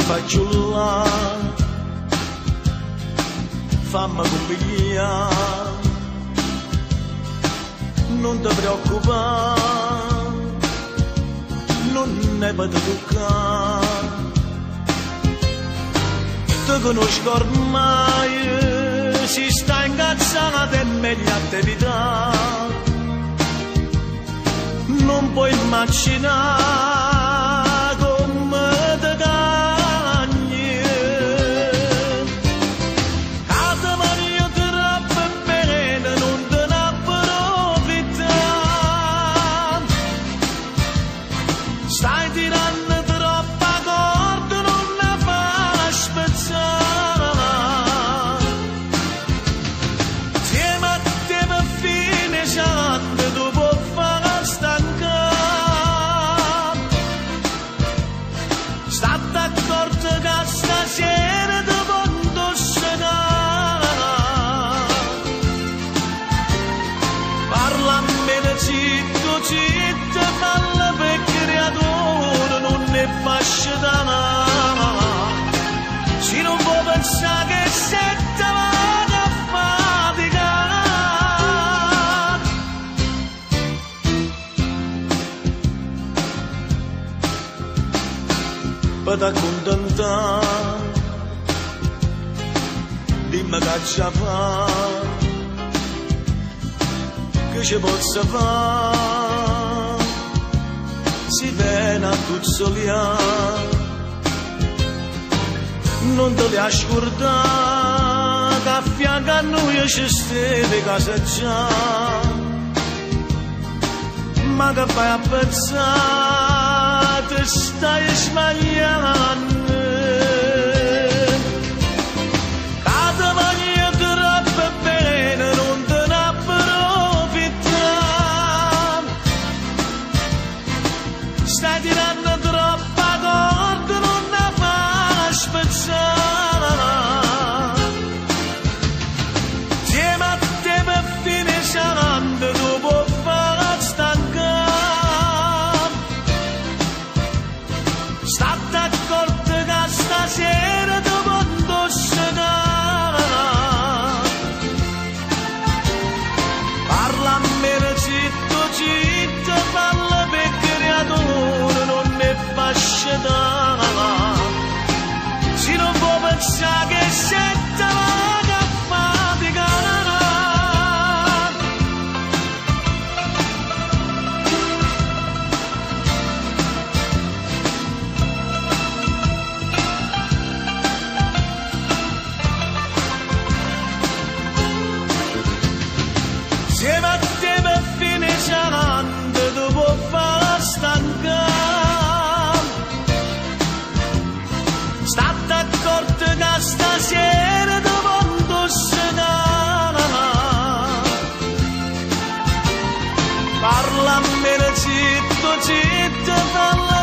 faccio là, fammi compagnia, non ti preoccupare, non ne posso toccare, ti conosco ormai, si sta incazzata e meglio attività, non puoi immaginare come ti cagni, a te voglio troppo bene, non te ne approfittare, stai tirando troppa corda, non ne fai spezzare, insieme a te per fine santo tu puoi fare stancare, state accorto che stasera ti voglio scegliere, parla a me zitto, zitto, falla per creatura, non ne faccio danare, se non può pensare che se te vado a faticare, per t'accontentare, dimmi che c'è fa, che ci posso fare, si viene a tuzzoliare, non te li ascoltare, che a fianco a noi ci stevi casa già, ma che fai a pensare, ti stai sbagliando, che ti voglio troppo bene, non te ne approfittare, stai tirando troppa corda, non ne fai spezzare, insieme a te per fine sanando tu puoi fare stancare, state accorto che stasera ti voglio scegliere, parla a me zitto, zitto, parla per creatura, non ne faccio danare, se non può pensare che se te vado a faticare, insieme a te per fine sanando tu puoi fare stancare, state accorto che stasera ti voglio scegliere, parla a me zitto, zitto, parla